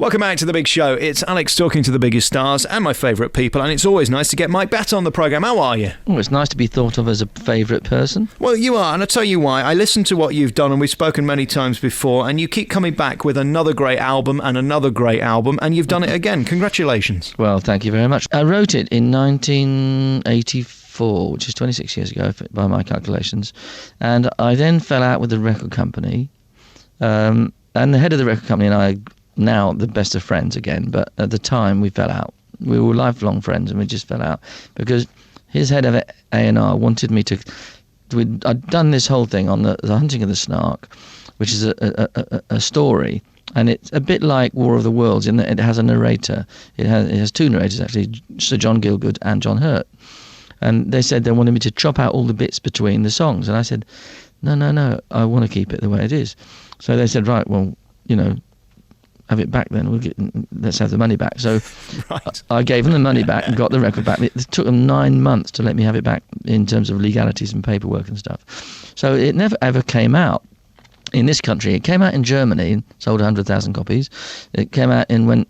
Welcome back to The Big Show. It's Alex talking to the biggest stars and my favourite people, and it's always nice to get Mike Batt on the programme. How are you? Oh, it's nice to be thought of as a favourite person. Well, you are, and I'll tell you why. I listened to what you've done, and we've spoken many times before, and you keep coming back with another great album and another great album, and you've done it again. Congratulations. Well, thank you very much. I wrote it in 1984, which is 26 years ago by my calculations, and I then fell out with the record company, and the head of the record company and I now the best of friends again, but at the time we fell out. We were lifelong friends and we just fell out because his head of A&R wanted me to... I'd done this whole thing on the Hunting of the Snark, which is a story, and it's a bit like War of the Worlds in that it has a narrator. It has two narrators, actually, Sir John Gielgud and John Hurt. And they said they wanted me to chop out all the bits between the songs. And I said, no, I want to keep it the way it is. So they said, right, well, have it back then. Let's have the money back. So right. I gave them the money back and got the record back. It took them 9 months to let me have it back in terms of legalities and paperwork and stuff. So it never ever came out in this country. It came out in Germany, sold 100,000 copies. It came out and went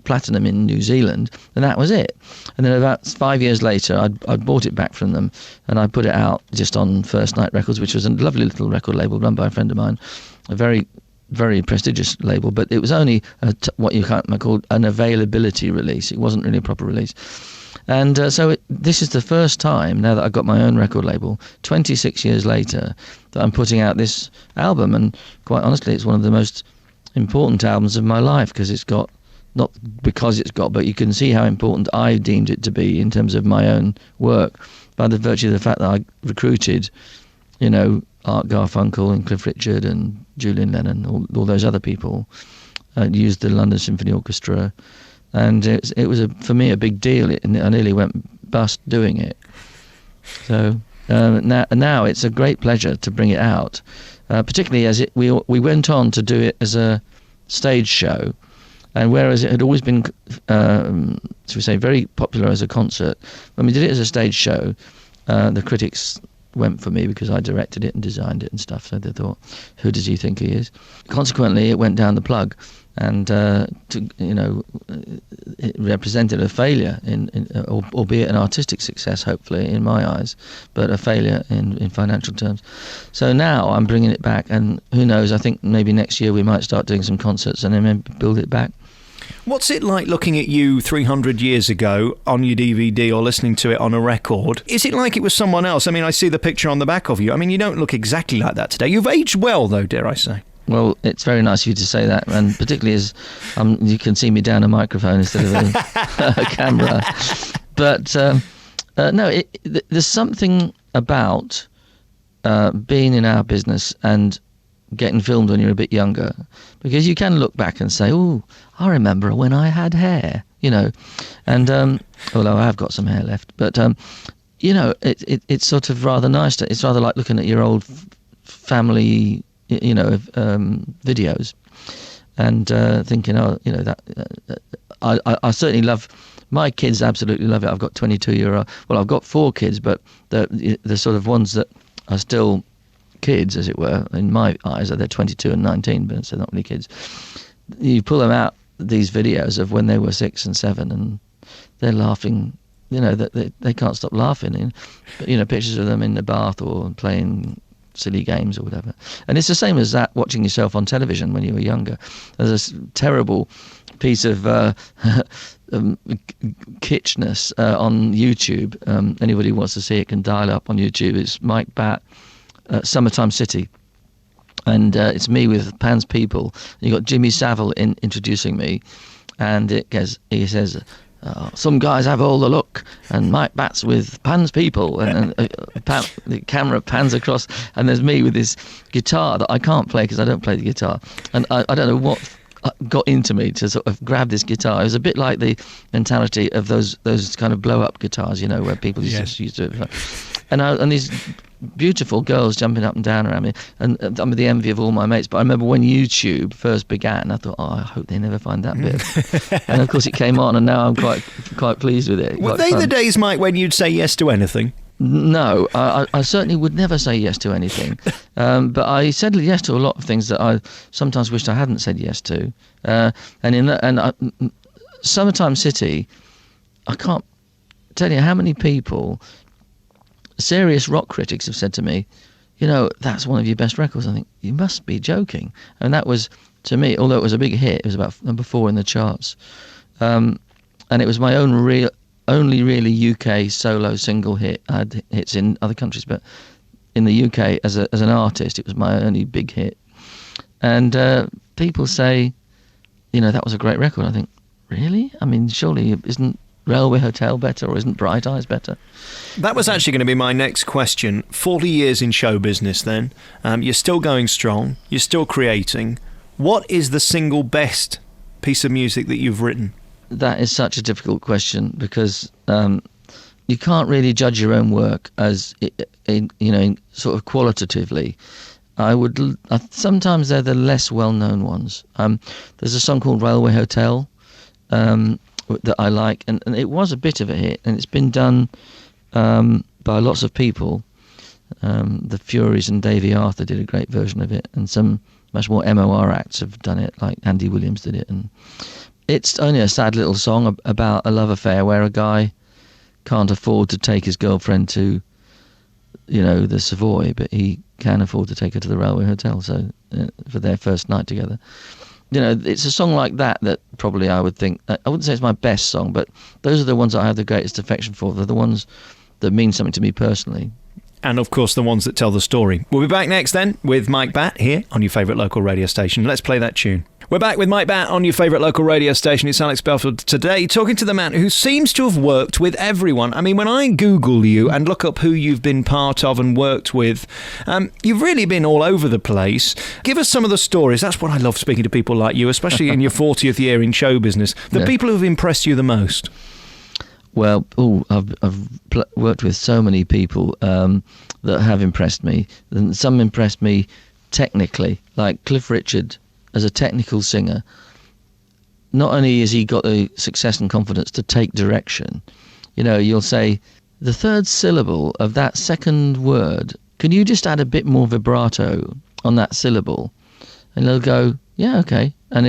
platinum in New Zealand, and that was it. And then about 5 years later, I'd bought it back from them, and I put it out just on First Night Records, which was a lovely little record label run by a friend of mine, a very prestigious label, but it was only what you might call an availability release. It wasn't really a proper release. And this is the first time, now that I've got my own record label, 26 years later, that I'm putting out this album. And quite honestly, it's one of the most important albums of my life because it's got, not because it's got, but you can see how important I deemed it to be in terms of my own work by the virtue of the fact that I recruited, Art Garfunkel and Cliff Richard and Julian Lennon, all those other people, used the London Symphony Orchestra, and it was for me a big deal. I nearly went bust doing it. So now it's a great pleasure to bring it out, particularly as we went on to do it as a stage show, and whereas it had always been, shall we say, very popular as a concert, when we did it as a stage show, the critics went for me because I directed it and designed it and stuff, so they thought, who does he think he is? Consequently, it went down the plug, and it represented a failure, albeit an artistic success, hopefully, in my eyes, but a failure in financial terms. So now I'm bringing it back, and who knows, I think maybe next year we might start doing some concerts and then maybe build it back. What's it like looking at you 300 years ago on your DVD or listening to it on a record? Is it like it was someone else? I mean, I see the picture on the back of you. I mean, you don't look exactly like that today. You've aged well, though, dare I say. Well, it's very nice of you to say that, and particularly as you can see me down a microphone instead of a camera. But no, there's something about being in our business and getting filmed when you're a bit younger, because you can look back and say, oh, I remember when I had hair, and although I have got some hair left, but it's sort of rather nice. It's rather like looking at your old family, videos, and thinking, I certainly love. My kids absolutely love it. I've got 22-year-old. Well, I've got 4 kids, but the sort of ones that are still kids, as it were, in my eyes, they're 22 and 19, but they're not really kids. You pull them out, these videos of when they were 6 and 7, and they're laughing, they can't stop laughing. Pictures of them in the bath or playing silly games or whatever. And it's the same as that, watching yourself on television when you were younger. There's this terrible piece of kitschness on YouTube. Anybody who wants to see it can dial up on YouTube. It's Mike Batt, Summertime City, and it's me with Pan's People. You got Jimmy Savile introducing me, and he says, some guys have all the look, and Mike Batt's with Pan's People, and the camera pans across, and there's me with this guitar that I can't play because I don't play the guitar, and I don't know what got into me to sort of grab this guitar. It was a bit like the mentality of those kind of blow up guitars, where people used to and these beautiful girls jumping up and down around me, and I'm the envy of all my mates. But I remember when YouTube first began, I thought, I hope they never find that bit. And of course it came on, and now I'm quite pleased with it. Were they the days, Mike, when you'd say yes to anything? No, I certainly would never say yes to anything. But I said yes to a lot of things that I sometimes wished I hadn't said yes to. Summertime City, I can't tell you how many people, serious rock critics, have said to me, that's one of your best records. I think, you must be joking. And that was, to me, although it was a big hit, it was about number 4 in the charts. And it was my only really UK solo single hit. I had hits in other countries, but in the UK, as an artist, it was my only big hit. And people say, that was a great record. I think, really? I mean, surely isn't Railway Hotel better, or isn't Bright Eyes better? That was actually going to be my next question. 40 years in show business then. You're still going strong. You're still creating. What is the single best piece of music that you've written? That is such a difficult question, because you can't really judge your own work as, sort of qualitatively. Sometimes they're the less well-known ones. There's a song called Railway Hotel that I like, and it was a bit of a hit, and it's been done by lots of people. The Furies and Davey Arthur did a great version of it, and some much more MOR acts have done it, like Andy Williams did it. And it's only a sad little song about a love affair where a guy can't afford to take his girlfriend to, the Savoy, but he can afford to take her to the Railway Hotel, so for their first night together. It's a song like that probably I would think, I wouldn't say it's my best song, but those are the ones I have the greatest affection for. They're the ones that mean something to me personally. And of course the ones that tell the story. We'll be back next then with Mike Batt here on your favourite local radio station. Let's play that tune. We're back with Mike Batt on your favourite local radio station. It's Alex Belfield today, talking to the man who seems to have worked with everyone. I mean, when I Google you and look up who you've been part of and worked with, you've really been all over the place. Give us some of the stories. That's what I love speaking to people like you, especially in your 40th year in show business. The people who have impressed you the most. Well, I've worked with so many people that have impressed me. And some impressed me technically, like Cliff Richard. As a technical singer, not only has he got the success and confidence to take direction, you'll say, the third syllable of that second word, can you just add a bit more vibrato on that syllable? And he'll go, yeah, okay. And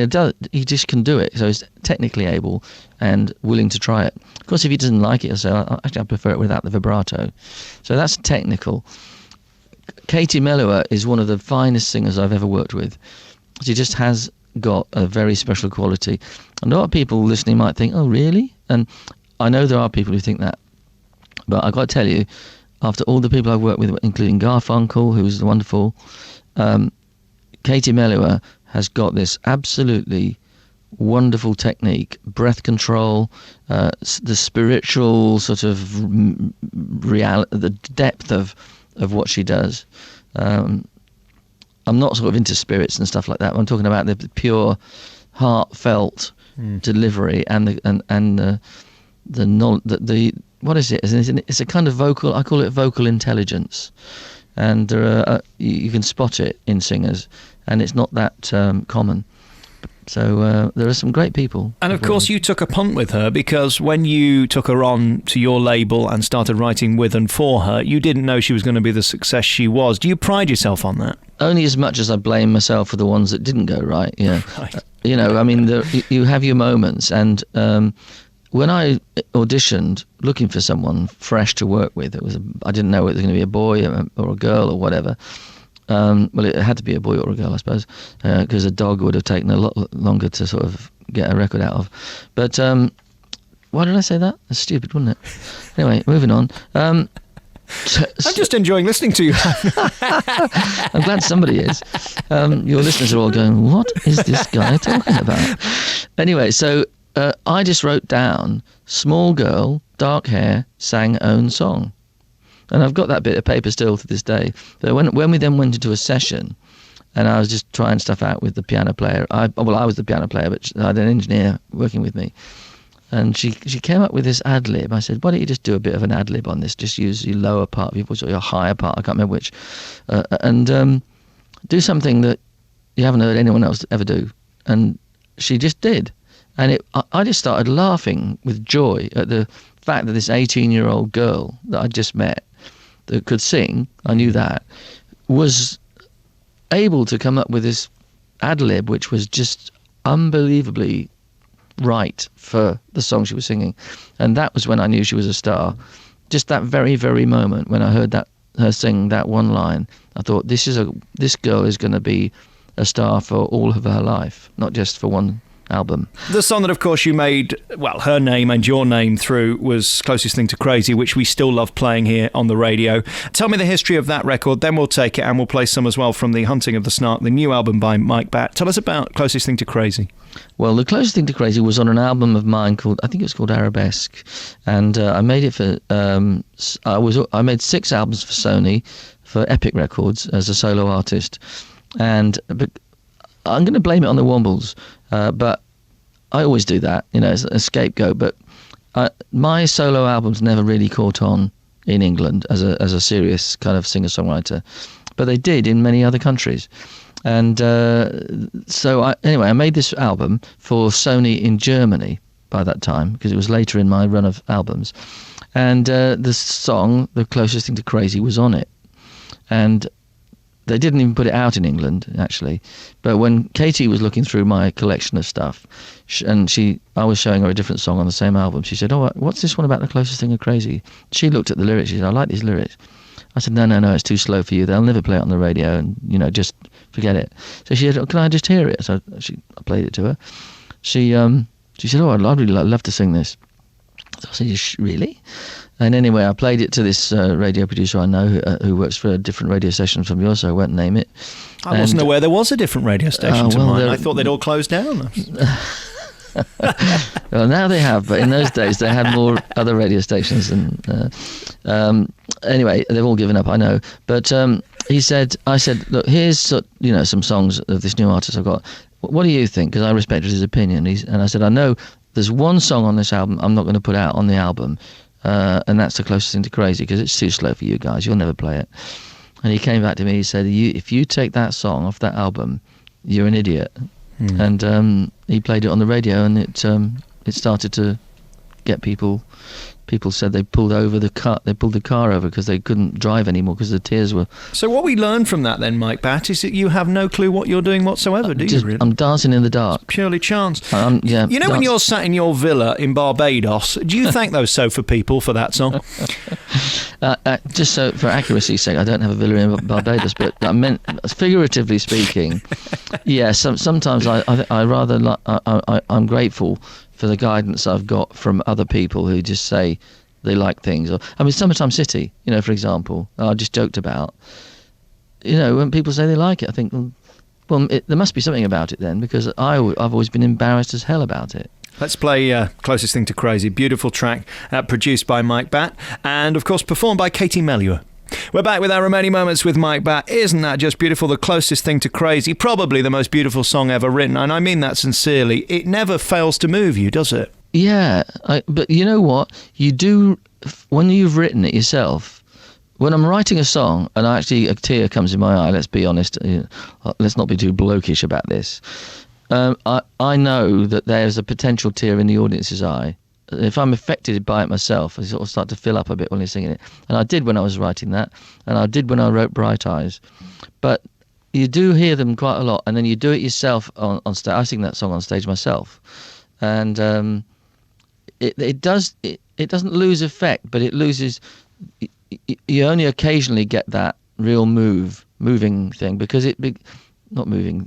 he just can do it. So he's technically able and willing to try it. Of course, if he doesn't like it, he'll say, actually, I prefer it without the vibrato. So that's technical. Katie Melua is one of the finest singers I've ever worked with. She just has got a very special quality. And a lot of people listening might think, oh, really? And I know there are people who think that. But I've got to tell you, after all the people I've worked with, including Garfunkel, who's wonderful, Katie Melua has got this absolutely wonderful technique, breath control, the spiritual sort of the depth of what she does. I'm not sort of into spirits and stuff like that. I'm talking about the pure, heartfelt delivery and the what is it? It's a kind of vocal. I call it vocal intelligence, and there are, you can spot it in singers, and it's not that common. So there are some great people. And of course you took a punt with her, because when you took her on to your label and started writing with and for her, you didn't know she was going to be the success she was. Do you pride yourself on that? Only as much as I blame myself for the ones that didn't go right. Yeah. Right. I mean, you have your moments. And when I auditioned looking for someone fresh to work with, I didn't know it was going to be a boy or a girl or whatever. Well, it had to be a boy or a girl, I suppose, because a dog would have taken a lot longer to sort of get a record out of. But why did I say that? That's stupid, wasn't it? Anyway, moving on. I'm just enjoying listening to you. I'm glad somebody is. Your listeners are all going, what is this guy talking about? Anyway, so I just wrote down, small girl, dark hair, sang own song. And I've got that bit of paper still to this day. But when we then went into a session, and I was just trying stuff out with the piano player. I was the piano player, but I had an engineer working with me. And she came up with this ad-lib. I said, why don't you just do a bit of an ad-lib on this? Just use your lower part of your voice or your higher part, I can't remember which. And do something that you haven't heard anyone else ever do. And she just did. And I just started laughing with joy at the fact that this 18-year-old girl that I just met that could sing, I knew that, was able to come up with this ad-lib which was just unbelievably right for the song she was singing. And that was when I knew she was a star. Just that very, very moment when I heard her sing that one line, I thought, this girl is going to be a star for all of her life, not just for one album. The song that, of course, you made, well, her name and your name through was Closest Thing to Crazy, which we still love playing here on the radio. Tell me the history of that record, then we'll take it and we'll play some as well from The Hunting of the Snark, the new album by Mike Batt. Tell us about Closest Thing to Crazy. Well, the Closest Thing to Crazy was on an album of mine called, I think it was called Arabesque, and I made it for, I made 6 albums for Sony, for Epic Records as a solo artist, but I'm going to blame it on the Wombles, but I always do that, as a scapegoat. But my solo albums never really caught on in England as a serious kind of singer-songwriter, but they did in many other countries. And so I made this album for Sony in Germany by that time, because it was later in my run of albums. And the song, The Closest Thing to Crazy, was on it. And they didn't even put it out in England, actually. But when Katie was looking through my collection of stuff, I was showing her a different song on the same album. She said, "Oh, what's this one about The Closest Thing to Crazy?" She looked at the lyrics. She said, "I like these lyrics." I said, no, it's too slow for you. They'll never play it on the radio, and just forget it. So she said, "Oh, can I just hear it?" So I played it to her. She said, "Oh, I'd really love to sing this." So I said, "Really?" And anyway, I played it to this radio producer I know who works for a different radio station from yours, so I won't name it. I wasn't aware there was a different radio station to mine. I thought they'd all closed down. Well, now they have, but in those days they had more other radio stations. Anyway, they've all given up, I know. But I said, "Look, here's some songs of this new artist I've got. What do you think?" Because I respected his opinion. And I said, "I know there's one song on this album I'm not going to put out on the album, and that's The Closest Thing to Crazy, because it's too slow for you guys. You'll never play it." And he came back to me. He said, "If you take that song off that album, you're an idiot." And he played it on the radio, and it started to get people. People said they pulled the car over because they couldn't drive anymore because the tears were. So what we learned from that then, Mike Batt, is that you have no clue what you're doing whatsoever, do you? Really? I'm dancing in the dark. It's purely chance. Yeah. When you're sat in your villa in Barbados, do you thank those sofa people for that song? Just so for accuracy's sake, I don't have a villa in Barbados, but I meant figuratively speaking. Yeah, sometimes I rather I'm grateful for the guidance I've got from other people who just say they like things. Summertime City, for example, I just joked about. When people say they like it, I think, there must be something about it then, because I've always been embarrassed as hell about it. Let's play Closest Thing to Crazy. Beautiful track, produced by Mike Batt, and of course performed by Katie Melua. We're back with our remaining moments with Mike Batt. Isn't that just beautiful? The Closest Thing to Crazy, probably the most beautiful song ever written, and I mean that sincerely. It never fails to move you, does it? Yeah, but you know what? You do, when you've written it yourself. When I'm writing a song, and a tear comes in my eye, let's be honest, let's not be too blokish about this. I know that there's a potential tear in the audience's eye. If I'm affected by it myself, I sort of start to fill up a bit when you're singing it. And I did when I was writing that, and I did when I wrote Bright Eyes. But you do hear them quite a lot, and then you do it yourself on stage. I sing that song on stage myself. And it doesn't lose effect, but it loses. You only occasionally get that real moving thing, because not moving,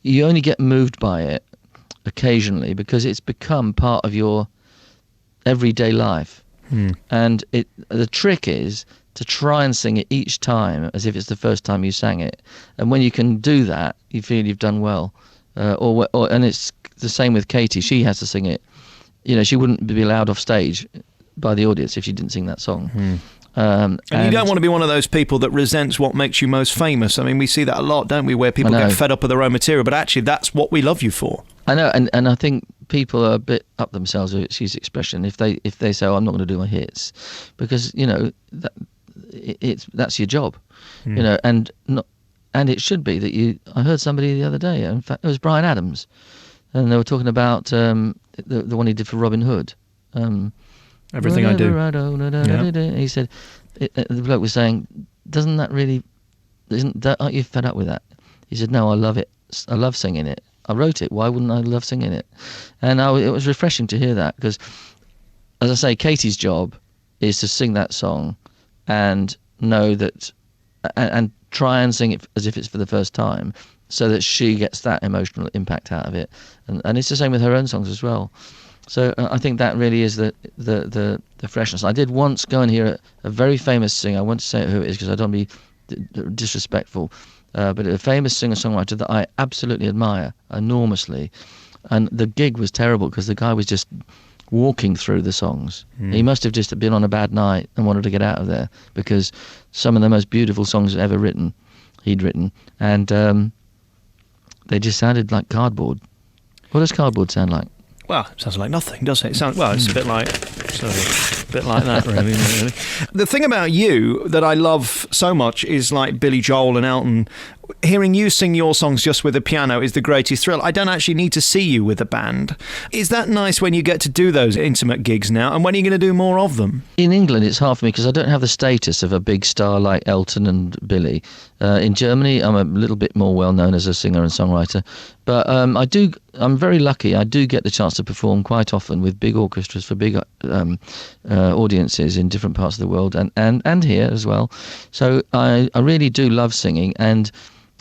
you only get moved by it occasionally because it's become part of your everyday life. And the trick is to try and sing it each time as if it's the first time you sang it. And when you can do that, you feel you've done well. And it's the same with Katie. She has to sing it. She wouldn't be allowed off stage by the audience if she didn't sing that song. And you don't want to be one of those people that resents what makes you most famous. I mean, we see that a lot, don't we, where people get fed up with their own material, but actually that's what we love you for. I know, and I think people are a bit up themselves, with excuse the expression, if they say, "Oh, I'm not going to do my hits," because that's your job, and it should be that you. I heard somebody the other day, in fact, it was Bryan Adams, and they were talking about the one he did for Robin Hood. Everything I do. He said, the bloke was saying, aren't you fed up with that? He said, no, I love it. I love singing it. I wrote it. Why wouldn't I love singing it? And it was refreshing to hear that, because, as I say, Katie's job is to sing that song and know that, and try and sing it as if it's for the first time, so that she gets that emotional impact out of it. And it's the same with her own songs as well. So I think that really is the freshness. I did once go and hear a very famous singer. I won't say who it is because I don't want to be disrespectful, but a famous singer-songwriter that I absolutely admire enormously. And the gig was terrible because the guy was just walking through the songs. He must have just been on a bad night and wanted to get out of there, because some of the most beautiful songs ever written, he'd written, and they just sounded like cardboard. What does cardboard sound like? Well, it sounds like nothing, does it? It's a bit like that, really. The thing about you that I love so much is, like Billy Joel and Elton, hearing you sing your songs just with a piano is the greatest thrill. I don't actually need to see you with a band. Is that nice when you get to do those intimate gigs now? And when are you going to do more of them? In England, it's hard for me because I don't have the status of a big star like Elton and Billy. In Germany, I'm a little bit more well-known as a singer and songwriter. But I'm very lucky. I do get the chance to perform quite often with big orchestras for big audiences in different parts of the world, and here as well. So I really do love singing, and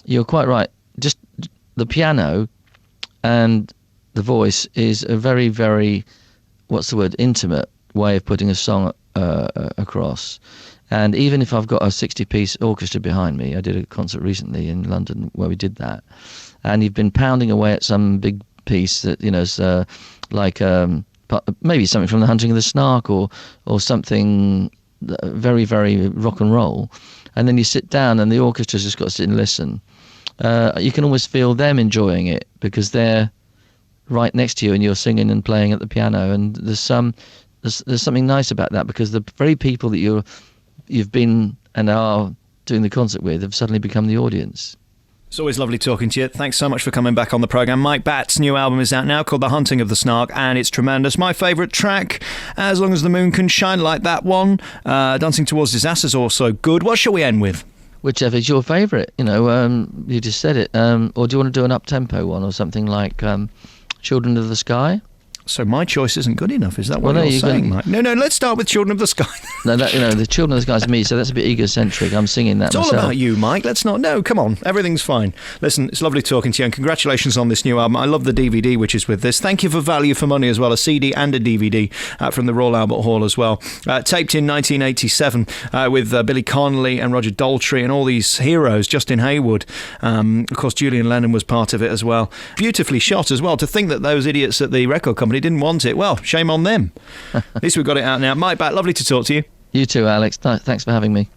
you're quite right. Just the piano and the voice is a very, very, intimate way of putting a song across. And even if I've got a 60-piece orchestra behind me, I did a concert recently in London where we did that, and you've been pounding away at some big piece that, is like maybe something from The Hunting of the Snark or something very, very rock and roll, and then you sit down and the orchestra's just got to sit and listen. You can almost feel them enjoying it because they're right next to you and you're singing and playing at the piano, and there's something nice about that, because the very people that you've been and are doing the concert with have suddenly become the audience. It's always lovely talking to you. Thanks so much for coming back on the programme. Mike Batt's new album is out now, called The Hunting of the Snark, and it's tremendous. My favourite track, As Long as the Moon Can Shine, like that one. Dancing Towards Disaster is also good. What shall we end with? Whichever is your favourite. You just said it. Or do you want to do an up-tempo one or something like Children of the Sky? So my choice isn't good enough, is that what you're saying, Mike? No, let's start with Children of the Sky. No, the Children of the Sky is me, so that's a bit egocentric. I'm singing that myself. It's all about you, Mike. Let's not... No, come on. Everything's fine. Listen, it's lovely talking to you, and congratulations on this new album. I love the DVD, which is with this. Thank you for value for money as well, a CD and a DVD from the Royal Albert Hall as well. Taped in 1987 with Billy Connolly and Roger Daltrey and all these heroes, Justin Hayward. Of course, Julian Lennon was part of it as well. Beautifully shot as well. To think that those idiots at the record company didn't want it, well, shame on them. At least we've got it out now. Mike Batt, lovely to talk to you. You too, Alex. Thanks for having me.